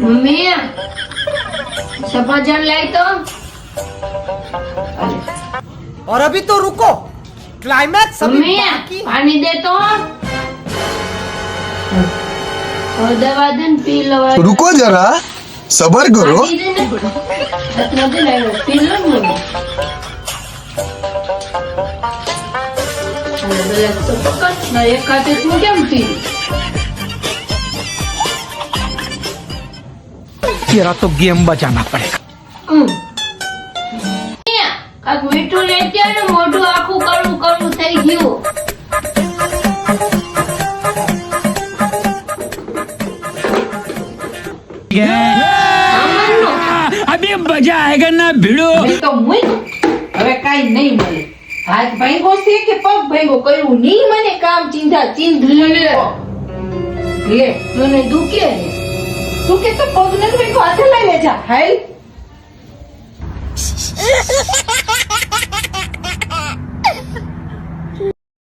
Mummy सफरजन लाई तो। और अभी तो रुको, क्लाइमैक्स अभी मम्मी बाकी। पानी दे तो। और दवा दे न पी लो। रुको जरा, सबर करो। पानी दे न। इतना दे ले पी लो मम्मी। अरे तो पकड़ ना ये खाते तू क्या पी? तेरा तो गेम बजाना पड़ेगा। કાક મીઠું લેતી આવ ને મોઢું આખું કડવું કડવું થઈ ગયું. अभी मजा आएगा ना भिड़ो। મેં તો મૂક. હવે કાઈ નહીં મળે. હાથ ભાંગો છે કે પગ ભાંગો કર્યું નહીં મને કામ ચિંતા ચિંત લે મને દુખે છે. તું કે તો પગ નથી ભાંગો હાથે લઈ લેજા હાલ